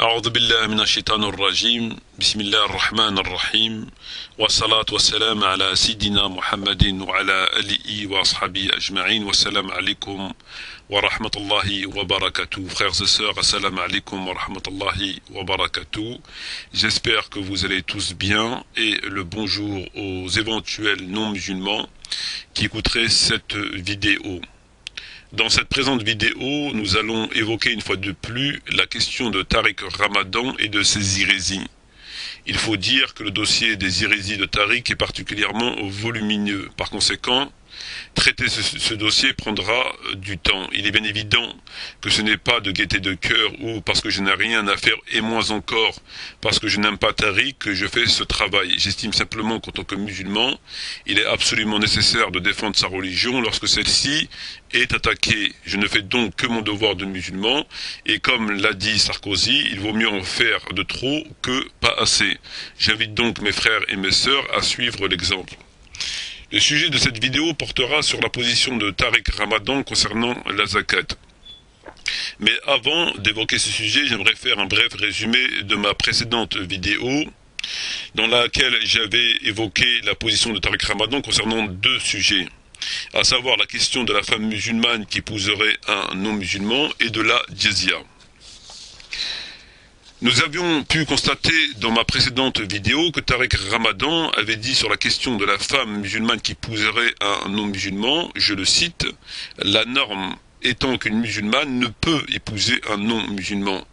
أعوذ بالله من الشيطان الرجيم بسم الله الرحمن الرحيم والصلاة والسلام على سيدنا محمد وعلى آله وأصحابه أجمعين والسلام عليكم ورحمة الله وبركاته. Frères et sœurs, assalamu alaikum wa rahmatullahi wa barakatuh. J'espère que vous allez tous bien et le bonjour aux éventuels non-musulmans qui écouteraient cette vidéo. Dans cette présente vidéo, nous allons évoquer une fois de plus la question de Tariq Ramadan et de ses hérésies. Il faut dire que le dossier des hérésies de Tariq est particulièrement volumineux. Par conséquent, traiter ce dossier prendra du temps. Il est bien évident que ce n'est pas de gaieté de cœur ou parce que je n'ai rien à faire et moins encore parce que je n'aime pas Tariq que je fais ce travail. J'estime simplement qu'en tant que musulman, il est absolument nécessaire de défendre sa religion lorsque celle-ci est attaquée. Je ne fais donc que mon devoir de musulman et comme l'a dit Sarkozy, il vaut mieux en faire de trop que pas assez. J'invite donc mes frères et mes sœurs à suivre l'exemple. Le sujet de cette vidéo portera sur la position de Tariq Ramadan concernant la zakat. Mais avant d'évoquer ce sujet, j'aimerais faire un bref résumé de ma précédente vidéo dans laquelle j'avais évoqué la position de Tariq Ramadan concernant deux sujets, à savoir la question de la femme musulmane qui épouserait un non-musulman et de la djizya. Nous avions pu constater dans ma précédente vidéo que Tariq Ramadan avait dit sur la question de la femme musulmane qui épouserait un non-musulman, je le cite, « La norme étant qu'une musulmane ne peut épouser un non-musulman,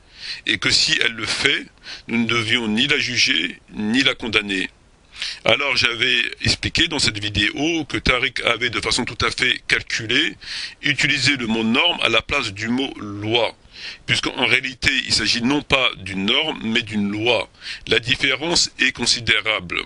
et que si elle le fait, nous ne devions ni la juger ni la condamner. » Alors j'avais expliqué dans cette vidéo que Tariq avait de façon tout à fait calculée utilisé le mot norme à la place du mot loi, puisqu'en réalité il s'agit non pas d'une norme mais d'une loi. La différence est considérable,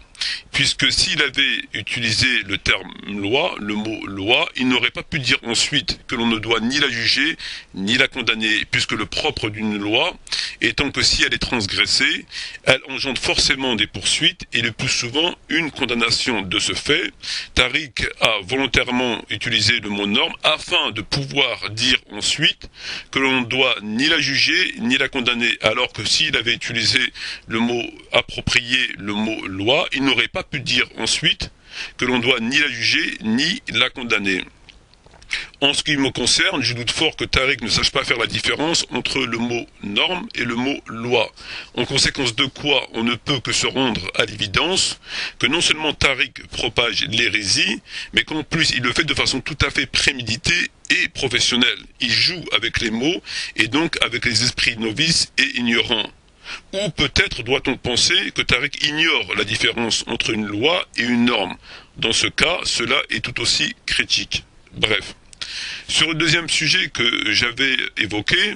puisque s'il avait utilisé le terme loi, le mot loi, il n'aurait pas pu dire ensuite que l'on ne doit ni la juger ni la condamner, puisque le propre d'une loi étant que si elle est transgressée, elle engendre forcément des poursuites et le plus souvent une condamnation. De ce fait, Tariq a volontairement utilisé le mot norme afin de pouvoir dire ensuite que l'on ne doit ni la juger ni la condamner, alors que s'il avait utilisé le mot approprié, le mot loi, il n'aurait pas pu dire ensuite que l'on doit ni la juger ni la condamner. En ce qui me concerne, je doute fort que Tariq ne sache pas faire la différence entre le mot norme et le mot loi. En conséquence de quoi, on ne peut que se rendre à l'évidence que non seulement Tariq propage l'hérésie, mais qu'en plus il le fait de façon tout à fait préméditée et professionnelle. Il joue avec les mots et donc avec les esprits novices et ignorants. Ou peut-être doit-on penser que Tariq ignore la différence entre une loi et une norme. Dans ce cas, cela est tout aussi critique. Bref. Sur le deuxième sujet que j'avais évoqué,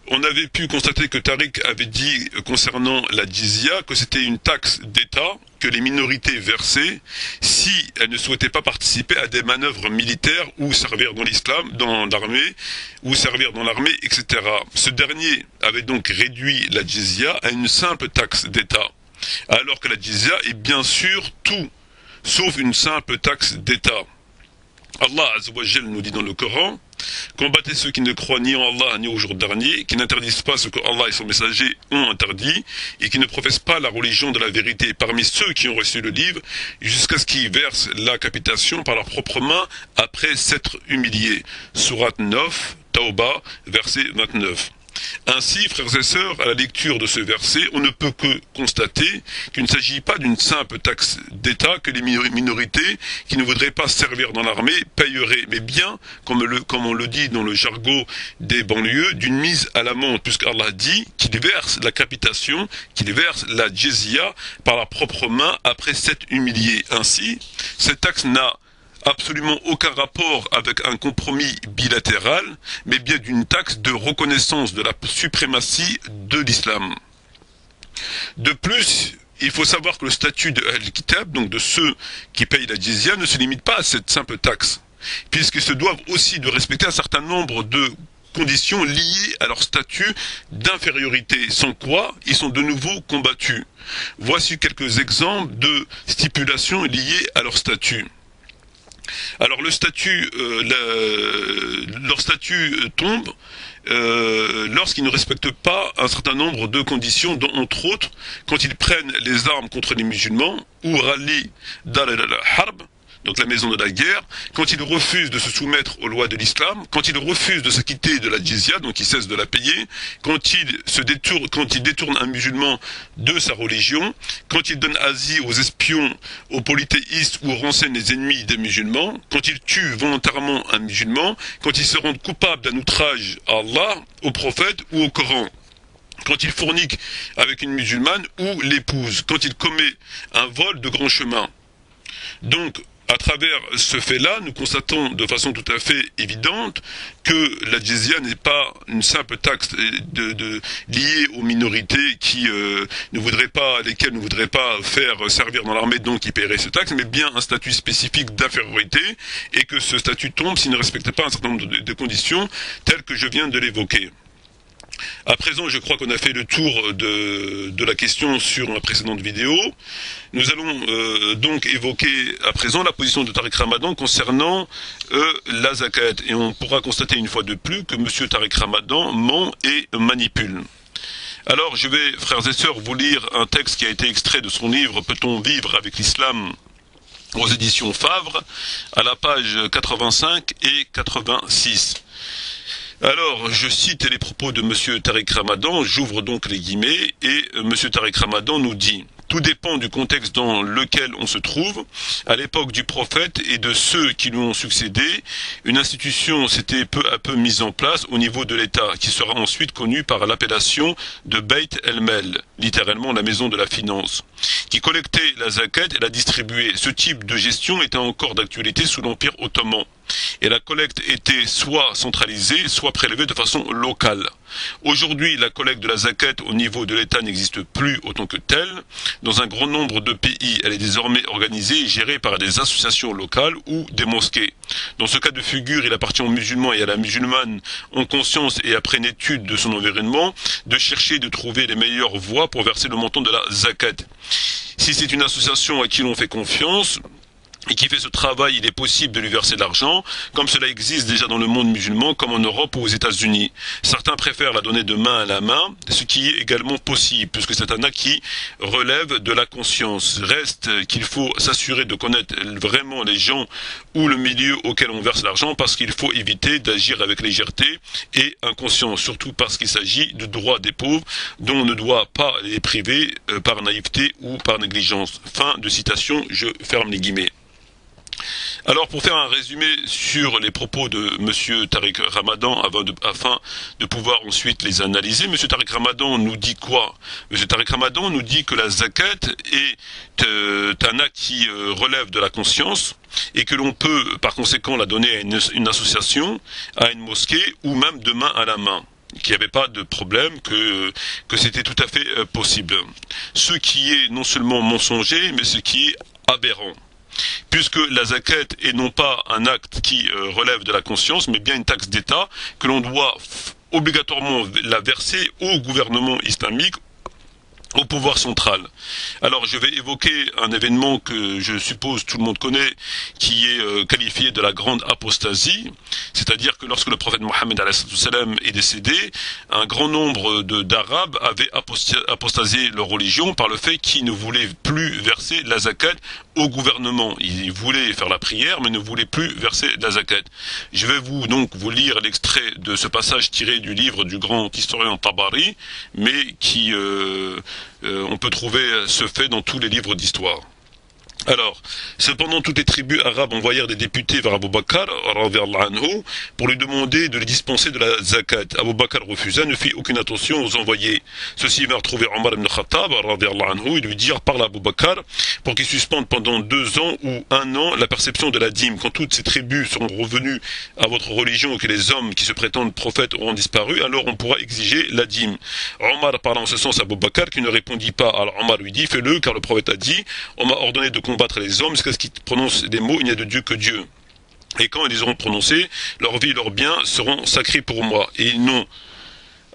on avait pu constater que Tariq avait dit concernant la djizya que c'était une taxe d'État que les minorités versaient si elles ne souhaitaient pas participer à des manœuvres militaires ou servir dans l'islam, dans l'armée, ou servir dans l'armée, etc. Ce dernier avait donc réduit la djizya à une simple taxe d'État, alors que la djizya est bien sûr tout, sauf une simple taxe d'État. Allah Azzawajal nous dit dans le Coran: combattez ceux qui ne croient ni en Allah ni au jour dernier, qui n'interdisent pas ce que Allah et son messager ont interdit, et qui ne professent pas la religion de la vérité parmi ceux qui ont reçu le livre, jusqu'à ce qu'ils versent la capitation par leurs propres mains après s'être humiliés. Sourate 9, Tauba, verset 29. Ainsi, frères et sœurs, à la lecture de ce verset, on ne peut que constater qu'il ne s'agit pas d'une simple taxe d'État que les minorités qui ne voudraient pas servir dans l'armée payeraient, mais bien, comme on le dit dans le jargon des banlieues, d'une mise à l'amende, puisqu'Allah dit qu'il verse la capitation, qu'il verse la djizya par la propre main après s'être humilié. Ainsi, cette taxe n'a absolument aucun rapport avec un compromis bilatéral, mais bien d'une taxe de reconnaissance de la suprématie de l'islam. De plus, il faut savoir que le statut de Al-Kitab, donc de ceux qui payent la djizya, ne se limite pas à cette simple taxe, puisqu'ils se doivent aussi de respecter un certain nombre de conditions liées à leur statut d'infériorité, sans quoi ils sont de nouveau combattus. Voici quelques exemples de stipulations liées à leur statut. Alors leur statut tombe lorsqu'ils ne respectent pas un certain nombre de conditions, dont entre autres, quand ils prennent les armes contre les musulmans, ou rallient Dar al-Harb, donc la maison de la guerre, quand ils refusent de se soumettre aux lois de l'islam, quand ils refusent de s'acquitter de la jizya, donc ils cessent de la payer, quand ils détournent un musulman de sa religion, quand ils donnent asile aux espions, aux polythéistes ou renseignent les ennemis des musulmans, quand ils tuent volontairement un musulman, quand ils se rendent coupables d'un outrage à Allah, au prophète ou au Coran, quand il fornique avec une musulmane ou l'épouse, quand il commet un vol de grand chemin. Donc, à travers ce fait-là, nous constatons de façon tout à fait évidente que la jizya n'est pas une simple taxe liée aux minorités lesquelles ne voudraient pas faire servir dans l'armée, donc qui paieraient ce taxe, mais bien un statut spécifique d'infériorité, et que ce statut tombe s'il ne respecte pas un certain nombre de conditions telles que je viens de l'évoquer. À présent, je crois qu'on a fait le tour de la question sur la précédente vidéo. Nous allons donc évoquer à présent la position de Tariq Ramadan concernant la zakat. Et on pourra constater une fois de plus que M. Tariq Ramadan ment et manipule. Alors, je vais, frères et sœurs, vous lire un texte qui a été extrait de son livre « Peut-on vivre avec l'islam ?» aux éditions Favre, à la page 85 et 86. Alors, je cite les propos de M. Tariq Ramadan, j'ouvre donc les guillemets, et M. Tariq Ramadan nous dit: tout dépend du contexte dans lequel on se trouve. À l'époque du prophète et de ceux qui lui ont succédé, une institution s'était peu à peu mise en place au niveau de l'État, qui sera ensuite connue par l'appellation de Beit el-Mel, littéralement la maison de la finance, qui collectait la zakat et la distribuait. Ce type de gestion était encore d'actualité sous l'Empire ottoman. Et la collecte était soit centralisée, soit prélevée de façon locale. Aujourd'hui, la collecte de la zakat au niveau de l'État n'existe plus autant que telle. Dans un grand nombre de pays, elle est désormais organisée et gérée par des associations locales ou des mosquées. Dans ce cas de figure, il appartient aux musulmans et à la musulmane, en conscience et après une étude de son environnement, de chercher de trouver les meilleures voies pour verser le montant de la zakat. Si c'est une association à qui l'on fait confiance, et qui fait ce travail, il est possible de lui verser de l'argent, comme cela existe déjà dans le monde musulman, comme en Europe ou aux États-Unis. Certains préfèrent la donner de main à la main, ce qui est également possible, puisque c'est un acte qui relève de la conscience. Reste qu'il faut s'assurer de connaître vraiment les gens ou le milieu auquel on verse l'argent, parce qu'il faut éviter d'agir avec légèreté et inconscience, surtout parce qu'il s'agit de droits des pauvres, dont on ne doit pas les priver par naïveté ou par négligence. Fin de citation, je ferme les guillemets. Alors, pour faire un résumé sur les propos de M. Tariq Ramadan, afin de pouvoir ensuite les analyser, M. Tariq Ramadan nous dit quoi? M. Tariq Ramadan nous dit que la zakat est un acte qui relève de la conscience, et que l'on peut par conséquent la donner à une association, à une mosquée, ou même de main à la main, qu'il n'y avait pas de problème, que c'était tout à fait possible. Ce qui est non seulement mensonger, mais ce qui est aberrant, puisque la zakat est non pas un acte qui relève de la conscience, mais bien une taxe d'État que l'on doit obligatoirement la verser au gouvernement islamique, au pouvoir central. Alors je vais évoquer un événement que je suppose tout le monde connaît, qui est qualifié de la grande apostasie, c'est-à-dire que lorsque le prophète Mohammed est décédé, un grand nombre d'Arabes avaient apostasié leur religion par le fait qu'ils ne voulaient plus verser la zakat au gouvernement. Ils voulaient faire la prière, mais ne voulaient plus verser la zakat. Je vais vous lire l'extrait de ce passage tiré du livre du grand historien Tabari, mais qui on peut trouver ce fait dans tous les livres d'histoire. Alors, cependant, toutes les tribus arabes envoyèrent des députés vers Abu Bakr pour lui demander de les dispenser de la zakat. Abu Bakr refusa, ne fit aucune attention aux envoyés. Ceux-ci vinrent trouver Omar ibn Khattab et lui dirent: parle à Abu Bakr pour qu'il suspende pendant 2 ans ou 1 an la perception de la dîme. Quand toutes ces tribus seront revenues à votre religion et que les hommes qui se prétendent prophètes auront disparu, alors on pourra exiger la dîme. Omar parla en ce sens à Abu Bakr, qui ne répondit pas. Alors Omar lui dit: fais-le, car le prophète a dit: on m'a ordonné de combattre les hommes jusqu'à ce qu'ils prononcent les mots: il n'y a de Dieu que Dieu. Et quand ils les auront prononcés, leur vie et leurs biens seront sacrés pour moi. Et ils n'ont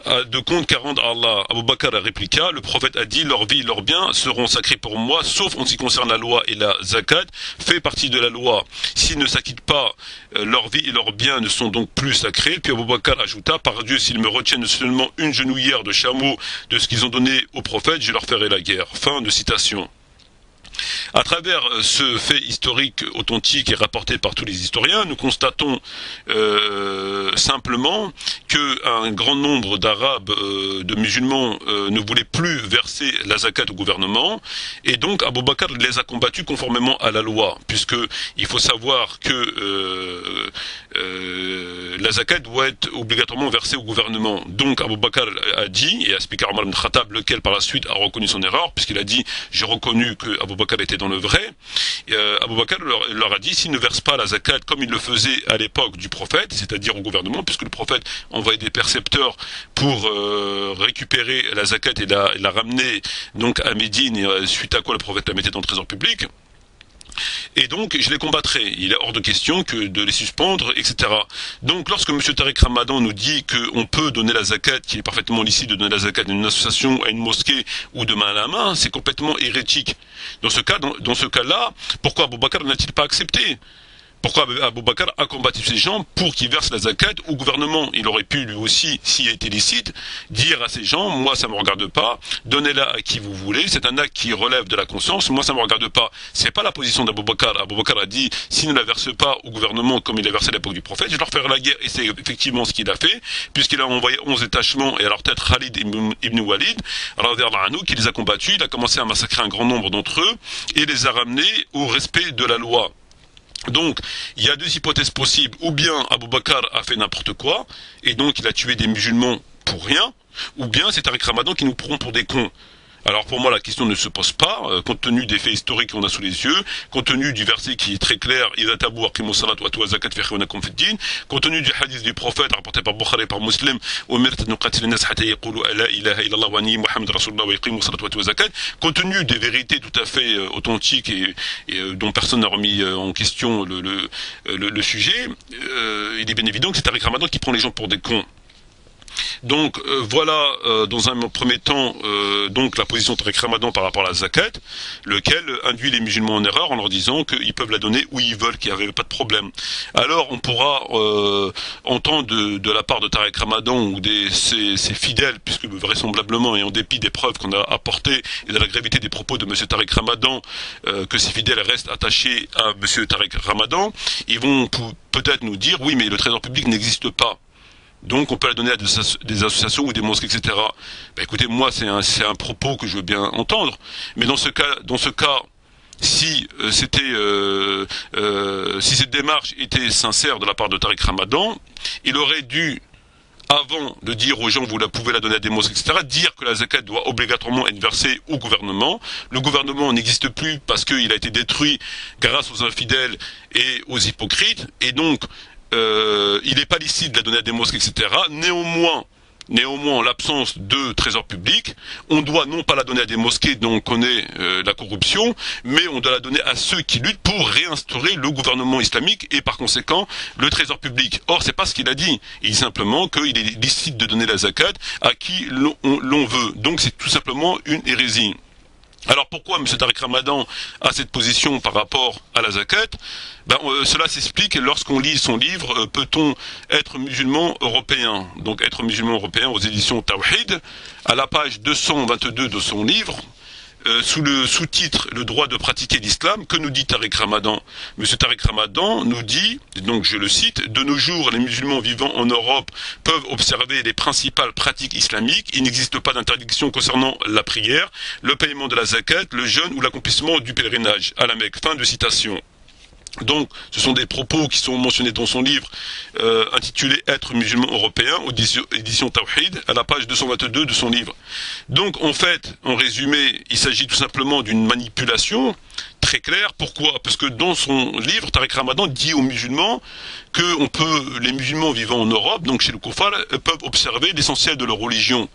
de compte qu'à rendre à Allah. Abu Bakr répliqua, le prophète a dit, leurs vies et leurs biens seront sacrés pour moi, sauf en ce qui concerne la loi et la zakat, fait partie de la loi. S'ils ne s'acquittent pas, leurs vies et leurs biens ne sont donc plus sacrés. Puis Abu Bakr ajouta, par Dieu, s'ils me retiennent seulement une genouillère de chameau de ce qu'ils ont donné au prophète, je leur ferai la guerre. Fin de citation. À travers ce fait historique authentique et rapporté par tous les historiens, nous constatons simplement qu'un grand nombre d'Arabes, de musulmans, ne voulaient plus verser la zakat au gouvernement, et donc Abu Bakr les a combattus conformément à la loi, puisque il faut savoir que la zakat doit être obligatoirement versée au gouvernement. Donc Abu Bakr a dit, et a expliqué Omar ibn Khattab, lequel par la suite a reconnu son erreur, puisqu'il a dit, j'ai reconnu que Abu Bakr était dans le vrai. Abu Bakr leur a dit, s'ils ne versent pas la zakat comme il le faisait à l'époque du prophète, c'est-à-dire au gouvernement, puisque le prophète envoyait des percepteurs pour récupérer la zakat et la ramener donc à Médine, et suite à quoi le prophète la mettait dans le trésor public. Et donc je les combattrai. Il est hors de question que de les suspendre, etc. Donc lorsque M. Tariq Ramadan nous dit qu'on peut donner la zakat, qu'il est parfaitement licite de donner la zakat à une association, à une mosquée ou de main à la main, c'est complètement hérétique. Dans ce cas-là, pourquoi Abu Bakr n'a-t-il pas accepté ? Pourquoi Abu Bakr a combattu ces gens pour qu'ils versent la zakat au gouvernement? Il aurait pu lui aussi, s'il était licite, dire à ces gens, moi ça me regarde pas, donnez-la à qui vous voulez, c'est un acte qui relève de la conscience, moi ça me regarde pas. C'est pas la position d'Abu Bakr. Abu Bakr a dit, s'ils ne la versent pas au gouvernement comme il l'a versé à l'époque du prophète, je leur ferai la guerre. Et c'est effectivement ce qu'il a fait, puisqu'il a envoyé 11 détachements, et à leur tête Khalid ibn Walid, qui les a combattus, il a commencé à massacrer un grand nombre d'entre eux, et les a ramenés au respect de la loi. Donc, il y a deux hypothèses possibles. Ou bien Abu Bakr a fait n'importe quoi, et donc il a tué des musulmans pour rien, ou bien c'est Tariq Ramadan qui nous prend pour des cons. Alors pour moi la question ne se pose pas, compte tenu des faits historiques qu'on a sous les yeux, compte tenu du verset qui est très clair, compte tenu du hadith du prophète rapporté par Bukhari et par Muslim, compte tenu des vérités tout à fait authentiques et dont personne n'a remis en question le sujet, il est bien évident que c'est Tariq Ramadan qui prend les gens pour des cons. Donc voilà dans un premier temps donc la position de Tariq Ramadan par rapport à la zakat, lequel induit les musulmans en erreur en leur disant qu'ils peuvent la donner où ils veulent, qu'il n'y avait pas de problème. Alors on pourra entendre de la part de Tariq Ramadan ou ses fidèles, puisque vraisemblablement et en dépit des preuves qu'on a apportées et de la gravité des propos de M. Tariq Ramadan, que ses fidèles restent attachés à M. Tariq Ramadan, ils vont peut-être nous dire oui mais le trésor public n'existe pas. Donc on peut la donner à des associations ou des mosquées, etc. Ben, écoutez, moi c'est un propos que je veux bien entendre, mais dans ce cas, si si cette démarche était sincère de la part de Tariq Ramadan, il aurait dû, avant de dire aux gens vous pouvez la donner à des mosquées, etc., dire que la zakat doit obligatoirement être versée au gouvernement. Le gouvernement n'existe plus parce qu'il a été détruit grâce aux infidèles et aux hypocrites, et donc il n'est pas licite de la donner à des mosquées, etc. Néanmoins, en l'absence de trésor public, on doit non pas la donner à des mosquées dont on connaît la corruption, mais on doit la donner à ceux qui luttent pour réinstaurer le gouvernement islamique et par conséquent le trésor public. Or, c'est pas ce qu'il a dit. Il dit simplement qu'il est licite de donner la zakat à qui l'on veut. Donc c'est tout simplement une hérésie. Alors pourquoi M. Tariq Ramadan a cette position par rapport à la zakat? Cela s'explique lorsqu'on lit son livre Peut-on être musulman européen? Donc être musulman européen aux éditions Tawhid, à la page 222 de son livre, sous le sous-titre Le droit de pratiquer l'islam, que nous dit Tariq Ramadan? Monsieur Tariq Ramadan nous dit, donc je le cite, de nos jours les musulmans vivant en Europe peuvent observer les principales pratiques islamiques, il n'existe pas d'interdiction concernant la prière, le paiement de la zakat, le jeûne ou l'accomplissement du pèlerinage à la Mecque. Fin de citation. Donc, ce sont des propos qui sont mentionnés dans son livre intitulé Être musulman européen, édition Tawhid, à la page 222 de son livre. Donc, en fait, en résumé, il s'agit tout simplement d'une manipulation très claire. Pourquoi? Parce que dans son livre, Tariq Ramadan dit aux musulmans que les musulmans vivant en Europe, donc chez le Koufar, peuvent observer l'essentiel de leur religion.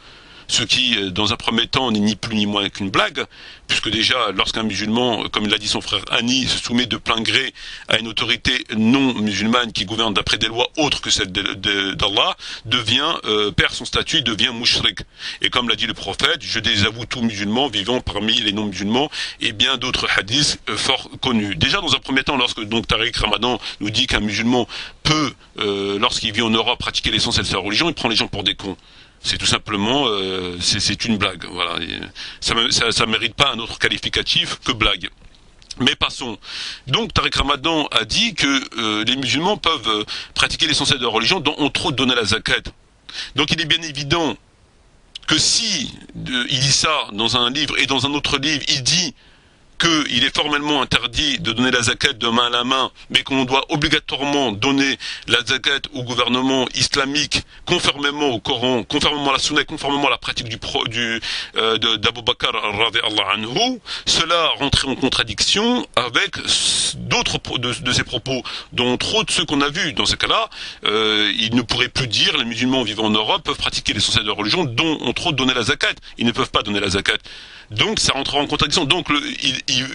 ce qui, dans un premier temps, n'est ni plus ni moins qu'une blague, puisque déjà, lorsqu'un musulman, comme l'a dit son frère Hani, se soumet de plein gré à une autorité non musulmane qui gouverne d'après des lois autres que celles d'Allah, perd son statut, devient mouchrik. Et comme l'a dit le prophète, je désavoue tout musulman vivant parmi les non-musulmans, et bien d'autres hadiths fort connus. Déjà, dans un premier temps, lorsque donc Tariq Ramadan nous dit qu'un musulman peut, lorsqu'il vit en Europe, pratiquer l'essentiel de sa religion, il prend les gens pour des cons. C'est tout simplement, c'est une blague. Voilà, ça mérite pas un autre qualificatif que blague. Mais passons. Donc Tariq Ramadan a dit que les musulmans peuvent pratiquer l'essentiel de leur religion, dont entre autres donner la zakat. Donc il est bien évident que si il dit ça dans un livre et dans un autre livre, il dit qu'il est formellement interdit de donner la zakat de main à la main, mais qu'on doit obligatoirement donner la zakat au gouvernement islamique, conformément au Coran, conformément à la Sunna, conformément à la pratique d'Abu Bakr radhiyallahu anhu, cela rentrait en contradiction avec d'autres de ses propos, dont trop de ceux qu'on a vus. Dans ce cas-là, il ne pourrait plus dire les musulmans vivant en Europe peuvent pratiquer l'essentiel de leur religion, dont entre autres donner la zakat. Ils ne peuvent pas donner la zakat. Donc ça rentre en contradiction. Donc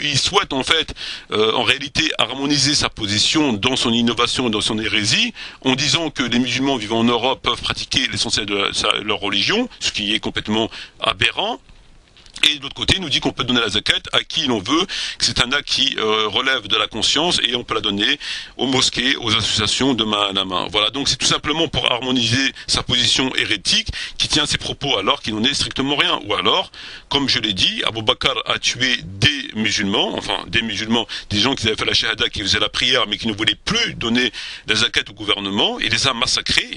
il souhaite en fait, en réalité, harmoniser sa position dans son innovation, dans son hérésie, en disant que les musulmans vivant en Europe peuvent pratiquer l'essentiel de leur religion, ce qui est complètement aberrant. Et de l'autre côté, il nous dit qu'on peut donner la zakat à qui l'on veut, que c'est un acte qui relève de la conscience et on peut la donner aux mosquées, aux associations de main à la main. Voilà, donc c'est tout simplement pour harmoniser sa position hérétique qui tient ses propos alors qu'il n'en est strictement rien. Ou alors, comme je l'ai dit, Abu Bakr a tué des musulmans, des gens qui avaient fait la shahada, qui faisaient la prière mais qui ne voulaient plus donner la zakat au gouvernement, il les a massacrés,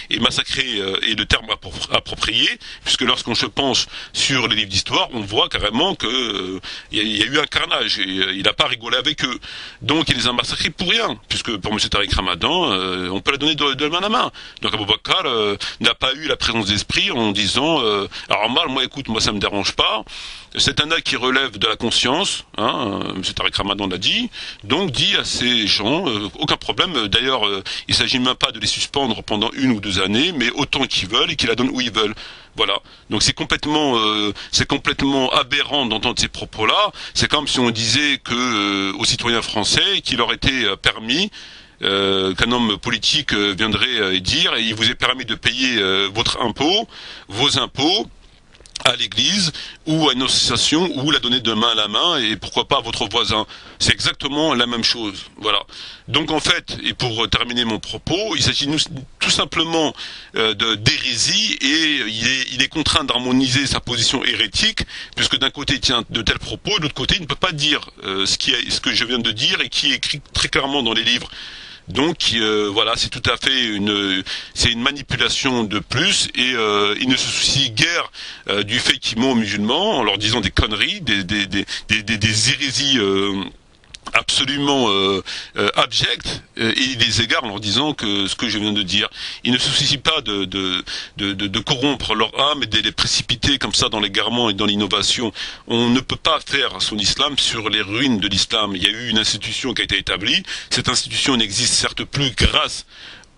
et massacré est le terme approprié, puisque lorsqu'on se penche sur les livres d'histoire, on voit carrément que il y a eu un carnage et il n'a pas rigolé avec eux. Donc il les a massacrés pour rien, puisque pour M. Tariq Ramadan, on peut la donner de main à main. Donc Abu Bakr n'a pas eu la présence d'esprit en disant alors moi écoute, moi ça me dérange pas. C'est un acte qui relève de la conscience, M. Tariq Ramadan l'a dit, donc dit à ces gens, aucun problème, d'ailleurs il ne s'agit même pas de les suspendre pendant 1 ou 2 années, mais autant qu'ils veulent et qu'ils la donnent où ils veulent. Voilà. Donc c'est complètement aberrant d'entendre ces propos-là. C'est comme si on disait que aux citoyens français qu'il leur était permis qu'un homme politique viendrait dire et il vous est permis de payer vos impôts à l'église ou à une association ou la donner de main à la main et pourquoi pas à votre voisin. C'est exactement la même chose. Voilà. Donc en fait, et pour terminer mon propos, il s'agit tout simplement d'hérésie et il est contraint d'harmoniser sa position hérétique puisque d'un côté il tient de tels propos et de l'autre côté il ne peut pas dire ce que je viens de dire et qui est écrit très clairement dans les livres. Donc voilà, c'est tout à fait une manipulation de plus et il ne se soucie guère du fait qu'ils mentent aux musulmans en leur disant des conneries, des hérésies absolument abjectes et il les égare en leur disant que ce que je viens de dire. Il ne se soucie pas de corrompre leur âme et de les précipiter comme ça dans l'égarement et dans l'innovation. On ne peut pas faire son islam sur les ruines de l'islam. Il y a eu une institution qui a été établie. Cette institution n'existe certes plus grâce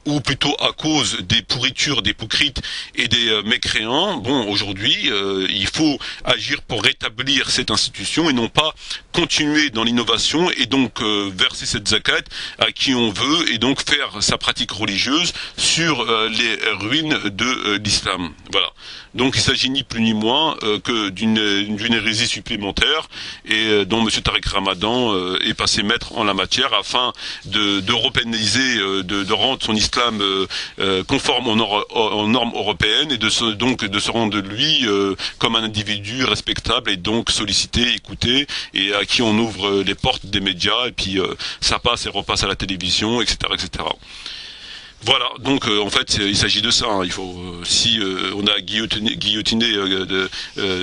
ou plutôt à cause des pourritures d'hypocrites et des mécréants. Bon, aujourd'hui, il faut agir pour rétablir cette institution et non pas continuer dans l'innovation et donc verser cette zakat à qui on veut et donc faire sa pratique religieuse sur les ruines de l'islam. Voilà. Donc il s'agit ni plus ni moins que d'une hérésie supplémentaire et dont M. Tariq Ramadan est passé maître en la matière afin d'européaniser, de rendre son islam conforme aux normes européennes et de se rendre de lui comme un individu respectable et donc sollicité, écouté et à qui on ouvre les portes des médias et puis ça passe et repasse à la télévision, etc., etc. Voilà, donc en fait il s'agit de ça. Il faut, si on a guillotiné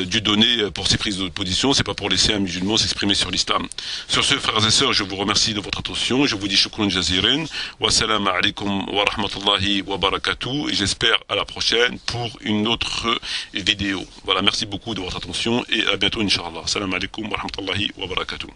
Dieudonné pour ses prises de position, c'est pas pour laisser un musulman s'exprimer sur l'islam. Sur ce, frères et sœurs, je vous remercie de votre attention. Je vous dis shukran jazirin. Wassalamu alaikum wa rahmatullahi wa barakatuh. Et j'espère à la prochaine pour une autre vidéo. Voilà, merci beaucoup de votre attention et à bientôt, Inch'Allah. Salam alaikum wa rahmatullahi wa barakatuh.